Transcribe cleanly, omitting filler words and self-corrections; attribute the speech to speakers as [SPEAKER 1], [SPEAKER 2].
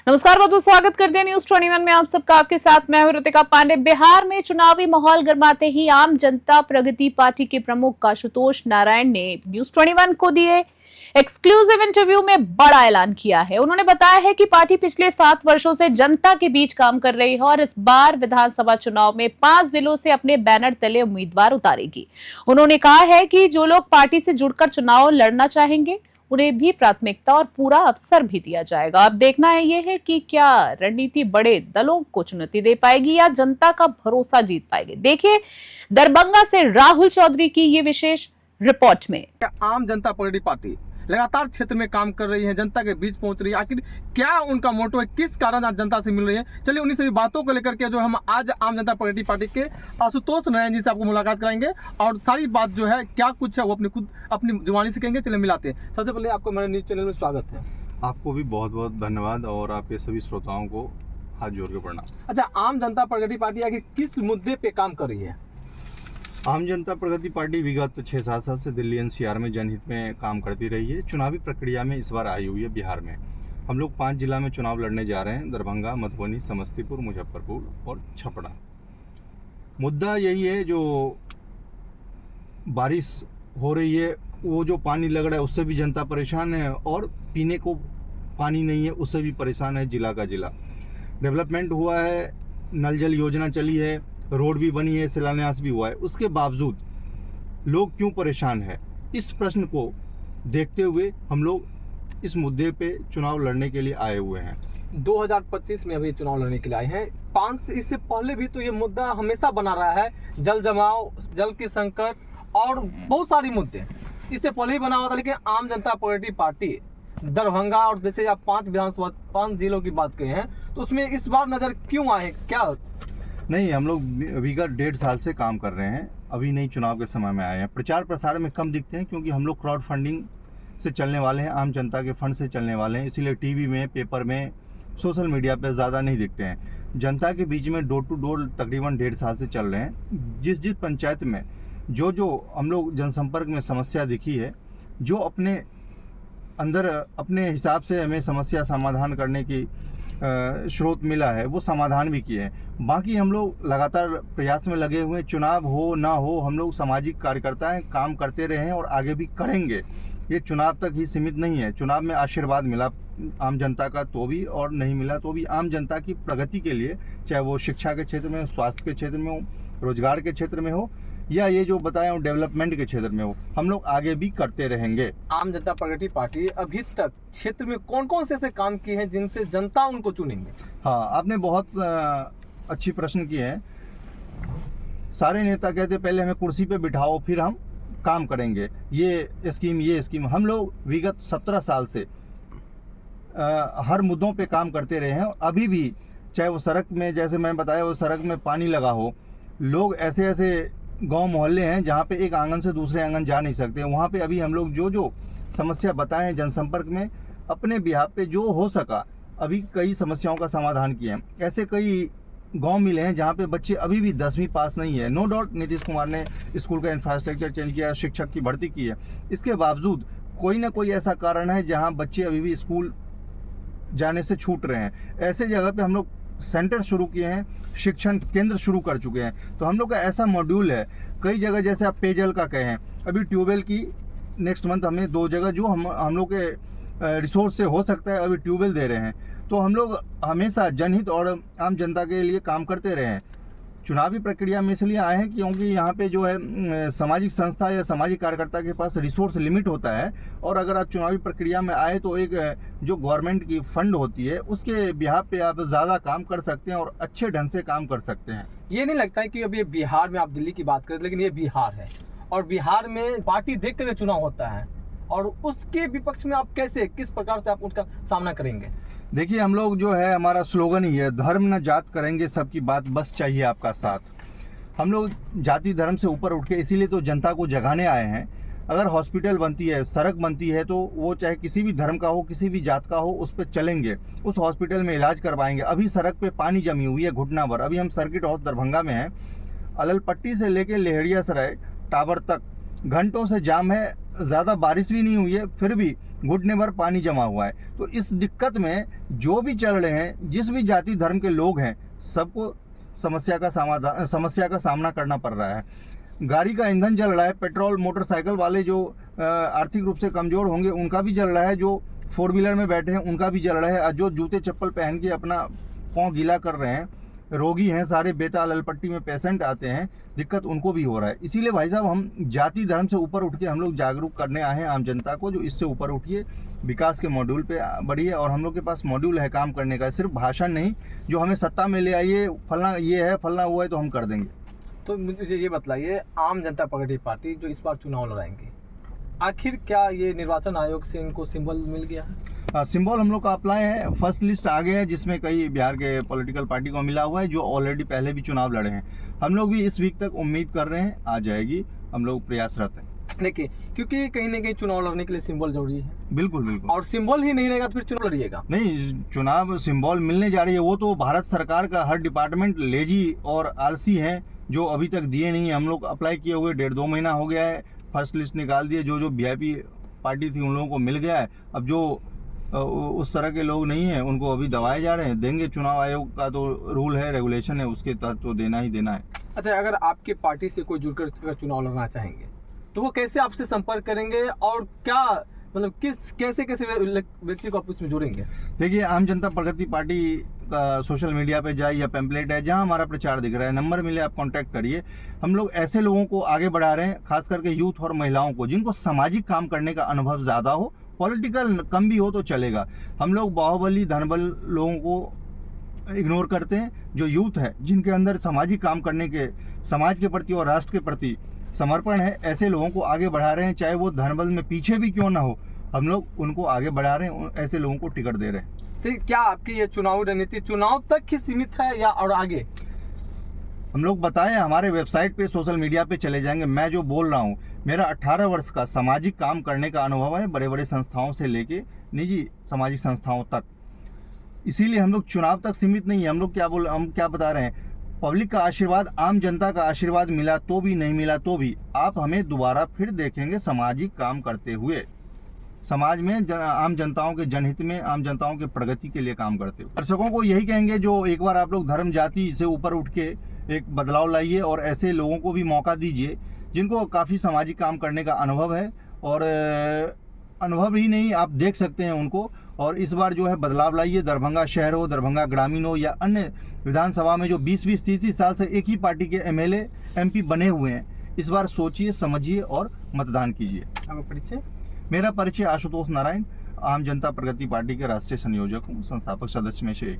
[SPEAKER 1] नमस्कार, बहुत बहुत स्वागत करते हैं न्यूज 21 में आप सबका। आपके साथ मैं हूं ऋतिका पांडे। बिहार में चुनावी माहौल गर्माते ही आम जनता प्रगति पार्टी के प्रमुख आशुतोष नारायण ने न्यूज 21 को दिए एक्सक्लूसिव इंटरव्यू में बड़ा ऐलान किया है। उन्होंने बताया है कि पार्टी पिछले 7 वर्षों से जनता के बीच काम कर रही है और इस बार विधानसभा चुनाव में 5 जिलों से अपने बैनर तले उम्मीदवार उतारेगी। उन्होंने कहा है कि जो लोग पार्टी से जुड़कर चुनाव लड़ना चाहेंगे उन्हें भी प्राथमिकता और पूरा अवसर भी दिया जाएगा। अब देखना ये है कि क्या रणनीति बड़े दलों को चुनौती दे पाएगी या जनता का भरोसा जीत पाएगी। देखिए दरभंगा से राहुल चौधरी की ये विशेष रिपोर्ट में।
[SPEAKER 2] आम जनता पार्टी पार्टी लगातार क्षेत्र में काम कर रही है, जनता के बीच पहुंच रही है। आखिर क्या उनका मोटो है, किस कारण आज जनता से मिल रही है, चलिए उन्हीं सभी बातों को लेकर के जो हम आज आम जनता पार्टी के आशुतोष नारायण जी से आपको मुलाकात कराएंगे और सारी बात जो है क्या कुछ है वो अपनी जुबानी से कहेंगे। चलिए मिलाते हैं। सबसे पहले आपको मेरे न्यूज चैनल में स्वागत है।
[SPEAKER 3] आपको भी बहुत बहुत धन्यवाद और आपके सभी श्रोताओं को हाथ जोड़ के प्रणाम।
[SPEAKER 2] अच्छा, आम जनता पार्टी आखिर किस मुद्दे पे काम कर रही है?
[SPEAKER 3] आम जनता प्रगति पार्टी विगत 6-7 साल से दिल्ली एनसीआर में जनहित में काम करती रही है। चुनावी प्रक्रिया में इस बार आई हुई है बिहार में। हम लोग 5 जिला में चुनाव लड़ने जा रहे हैं, दरभंगा, मधुबनी, समस्तीपुर, मुजफ्फरपुर और छपरा। मुद्दा यही है, जो बारिश हो रही है, वो जो पानी लग रहा है उससे भी जनता परेशान है और पीने को पानी नहीं है उससे भी परेशान है जिला का जिला। डेवलपमेंट हुआ है, नल जल योजना चली है, रोड भी बनी है, शिलान्यास भी हुआ है, उसके बावजूद लोग क्यों परेशान है, इस प्रश्न को देखते हुए हम लोग इस मुद्दे पे चुनाव लड़ने के लिए आए हुए हैं।
[SPEAKER 2] 2025 में अभी चुनाव लड़ने के लिए आए हैं। 5 इससे पहले भी तो ये मुद्दा हमेशा बना रहा है, जल जमाव, जल की संकट और बहुत सारे मुद्दे इससे पहले ही बना हुआ था। लेकिन आम जनता पार्टी दरभंगा और जैसे आप 5 जिलों की बात कहे हैं तो उसमें इस बार नजर क्यों आए? क्या
[SPEAKER 3] नहीं, हम लोग विगत 1.5 साल से काम कर रहे हैं, अभी नहीं चुनाव के समय में आए हैं। प्रचार प्रसार में कम दिखते हैं क्योंकि हम लोग क्राउड फंडिंग से चलने वाले हैं, आम जनता के फंड से चलने वाले हैं, इसीलिए टीवी में, पेपर में, सोशल मीडिया पे ज़्यादा नहीं दिखते हैं। जनता के बीच में डोर टू डोर तकरीबन 1.5 साल से चल रहे हैं। जिस पंचायत में जो हम लोग जनसंपर्क में समस्या दिखी है, जो अपने अंदर अपने हिसाब से हमें समस्या समाधान करने की स्रोत मिला है, वो समाधान भी किए हैं। बाकी हम लोग लगातार प्रयास में लगे हुए हैं। चुनाव हो ना हो, हम लोग सामाजिक कार्यकर्ता हैं, काम करते रहे हैं और आगे भी करेंगे। ये चुनाव तक ही सीमित नहीं है। चुनाव में आशीर्वाद मिला आम जनता का तो भी, और नहीं मिला तो भी, आम जनता की प्रगति के लिए, चाहे वो शिक्षा के क्षेत्र में हो, स्वास्थ्य के क्षेत्र में हो, रोजगार के क्षेत्र में हो, या ये जो बताया हूँ डेवलपमेंट के क्षेत्र में हो, हम लोग आगे भी करते रहेंगे।
[SPEAKER 2] आम जनता पार्टी अभी तक क्षेत्र में कौन कौन से ऐसे काम किए हैं जिनसे जनता उनको चुनेंगे?
[SPEAKER 3] हाँ, आपने बहुत अच्छी प्रश्न किए हैं। सारे नेता कहते पहले हमें कुर्सी पे बिठाओ फिर हम काम करेंगे, ये स्कीम। हम लोग विगत 17 साल से हर मुद्दों पे काम करते रहे हैं। अभी भी चाहे वो सड़क में, जैसे मैं बताया, वो सड़क में पानी लगा हो, लोग ऐसे गांव मोहल्ले हैं जहाँ पे एक आंगन से दूसरे आंगन जा नहीं सकते, वहाँ पे अभी हम लोग जो समस्या बताए हैं जनसंपर्क में, अपने बिहार पे जो हो सका अभी कई समस्याओं का समाधान किए हैं। ऐसे कई गांव मिले हैं जहाँ पे बच्चे अभी भी 10वीं पास नहीं है। नो डाउट नीतीश कुमार ने स्कूल का इंफ्रास्ट्रक्चर चेंज किया, शिक्षक की भर्ती की है, इसके बावजूद कोई ना कोई ऐसा कारण है जहाँ बच्चे अभी भी स्कूल जाने से छूट रहे हैं। ऐसे जगह पे हम लोग सेंटर शुरू किए हैं, शिक्षण केंद्र शुरू कर चुके हैं। तो हम लोग का ऐसा मॉड्यूल है कई जगह, जैसे आप पेयजल का कहें, अभी ट्यूबवेल की नेक्स्ट मंथ हमें 2 जगह जो हम लोग के रिसोर्स से हो सकता है अभी ट्यूबवेल दे रहे हैं। तो हम लोग हमेशा जनहित और आम जनता के लिए काम करते रहे हैं। चुनावी प्रक्रिया में इसलिए आए हैं क्योंकि यहाँ पे जो है सामाजिक संस्था या सामाजिक कार्यकर्ता के पास रिसोर्स लिमिट होता है, और अगर आप चुनावी प्रक्रिया में आए तो एक जो गवर्नमेंट की फंड होती है उसके बिहार पे आप ज़्यादा काम कर सकते हैं और अच्छे ढंग से काम कर सकते हैं।
[SPEAKER 2] ये नहीं लगता है कि अब ये बिहार में, आप दिल्ली की बात करें लेकिन ये बिहार है और बिहार में पार्टी देख कर चुनाव होता है, और उसके विपक्ष में आप किस प्रकार से आप उसका सामना करेंगे?
[SPEAKER 3] देखिए, हम लोग जो है, हमारा स्लोगन ही है, धर्म न जात करेंगे सबकी बात, बस चाहिए आपका साथ। हम लोग जाति धर्म से ऊपर उठ के इसीलिए तो जनता को जगाने आए हैं। अगर हॉस्पिटल बनती है, सड़क बनती है, तो वो चाहे किसी भी धर्म का हो, किसी भी जात का हो, उस पर चलेंगे, उस हॉस्पिटल में इलाज करवाएंगे। अभी सड़क पे पानी जमी हुई है घुटना भर। अभी हम सर्किट हाउस दरभंगा में हैं, अललपट्टी से लेके लेहड़िया सराय टावर तक घंटों से जाम है, ज़्यादा बारिश भी नहीं हुई है, फिर भी घुटने भर पानी जमा हुआ है। तो इस दिक्कत में जो भी चल रहे हैं, जिस भी जाति धर्म के लोग हैं, सबको समस्या का सामना करना पड़ रहा है। गाड़ी का ईंधन जल रहा है, पेट्रोल, मोटरसाइकिल वाले जो आर्थिक रूप से कमज़ोर होंगे उनका भी जल रहा है, जो 4 व्हीलर में बैठे हैं उनका भी जल रहा है, और जो जूते चप्पल पहन के अपना पाँव गीला कर रहे हैं, रोगी हैं सारे, बेताल अलपट्टी में पेशेंट आते हैं, दिक्कत उनको भी हो रहा है। इसीलिए भाई साहब हम जाति धर्म से ऊपर उठ के हम लोग जागरूक करने आए हैं आम जनता को, जो इससे ऊपर उठिए, विकास के मॉड्यूल पे बढ़िए। और हम लोग के पास मॉड्यूल है काम करने का, सिर्फ भाषण नहीं, जो हमें सत्ता में ले आइए, फलना ये है फलना वो है तो हम कर देंगे।
[SPEAKER 2] तो मुझे ये बताइए, आम जनता पार्टी पार्टी जो इस बार चुनाव लड़ाएंगे, आखिर क्या ये निर्वाचन आयोग से इनको सिंबल मिल गया है?
[SPEAKER 3] सिंबल हम लोग का अप्लाई है, फर्स्ट लिस्ट आ गया है, जिसमें कई बिहार के पॉलिटिकल पार्टी को मिला हुआ है, जो ऑलरेडी पहले भी चुनाव लड़े हैं। हम लोग भी इस वीक तक उम्मीद कर रहे हैं आ जाएगी, हम लोग प्रयासरत हैं।
[SPEAKER 2] देखिए, क्योंकि कहीं ना कहीं चुनाव लड़ने के लिए सिंबल जरूरी है।
[SPEAKER 3] बिल्कुल बिल्कुल।
[SPEAKER 2] और सिंबल ही नहीं रहेगा तो फिर चुनाव लड़िएगा
[SPEAKER 3] नहीं, चुनाव सिंबल मिलने जा रही है, वो तो भारत सरकार का हर डिपार्टमेंट लेजी और आलसी हैं, जो अभी तक दिए नहीं है। हम लोग अप्लाई किए हुए 1.5-2 महीना हो गया है, फर्स्ट लिस्ट निकाल दिए, जो VIP पार्टी थी उन लोगों को मिल गया है। अब जो उस तरह के लोग नहीं हैं उनको अभी दबाए जा रहे हैं, देंगे। चुनाव आयोग का तो रूल है, रेगुलेशन है, उसके तहत तो देना ही देना है।
[SPEAKER 2] अच्छा, अगर आपके पार्टी से कोई जुड़कर अगर चुनाव लड़ना चाहेंगे तो वो कैसे आपसे संपर्क करेंगे, और क्या मतलब कैसे व्यक्ति को आप उसमें जोड़ेंगे?
[SPEAKER 3] देखिए, आम जनता प्रगति पार्टी का सोशल मीडिया पे जाए या पैम्पलेट है, जहां हमारा प्रचार दिख रहा है, नंबर मिले आप कांटेक्ट करिए। हम लोग ऐसे लोगों को आगे बढ़ा रहे हैं, खास करके यूथ और महिलाओं को, जिनको सामाजिक काम करने का अनुभव ज़्यादा हो, पॉलिटिकल कम भी हो तो चलेगा। हम लोग बाहुबली धनबल लोगों को इग्नोर करते हैं। जो यूथ है, जिनके अंदर सामाजिक काम करने के, समाज के प्रति और राष्ट्र के प्रति समर्पण है, ऐसे लोगों को आगे बढ़ा रहे हैं, चाहे वो धनबल में पीछे भी क्यों ना हो, हम लोग उनको आगे बढ़ा रहे हैं, ऐसे लोगों को टिकट दे रहे हैं।
[SPEAKER 2] तो क्या आपकी ये चुनावी रणनीति चुनाव तक ही सीमित है या और आगे?
[SPEAKER 3] हम लोग बताएं, हमारे वेबसाइट पे, सोशल मीडिया पे चले जाएंगे। मैं जो बोल रहा हूँ, मेरा 18 वर्ष का सामाजिक काम करने का अनुभव है, बड़े बड़े संस्थाओं से लेके निजी सामाजिक संस्थाओं तक। इसीलिए हम लोग चुनाव तक सीमित नहीं है। हम क्या बता रहे हैं, पब्लिक का आशीर्वाद, आम जनता का आशीर्वाद मिला तो भी, नहीं मिला तो भी, आप हमें दोबारा फिर देखेंगे सामाजिक काम करते हुए, समाज में आम जनताओं के जनहित में, आम जनताओं के प्रगति के लिए काम करते हुए। दर्शकों को यही कहेंगे, जो एक बार आप लोग धर्म जाति से ऊपर उठ के एक बदलाव लाइए, और ऐसे लोगों को भी मौका दीजिए जिनको काफ़ी सामाजिक काम करने का अनुभव है, और अनुभव ही नहीं, आप देख सकते हैं उनको। और इस बार जो है बदलाव लाइए। दरभंगा शहर हो, दरभंगा ग्रामीण हो, या अन्य विधानसभा में जो 20-20, 30-30 साल से एक ही पार्टी के MLA MP बने हुए हैं, इस बार सोचिए, समझिए और मतदान कीजिए।
[SPEAKER 2] आपका परिचय?
[SPEAKER 3] मेरा परिचय आशुतोष नारायण, आम जनता प्रगति पार्टी के राष्ट्रीय संयोजक हूँ, संस्थापक सदस्य में से एक।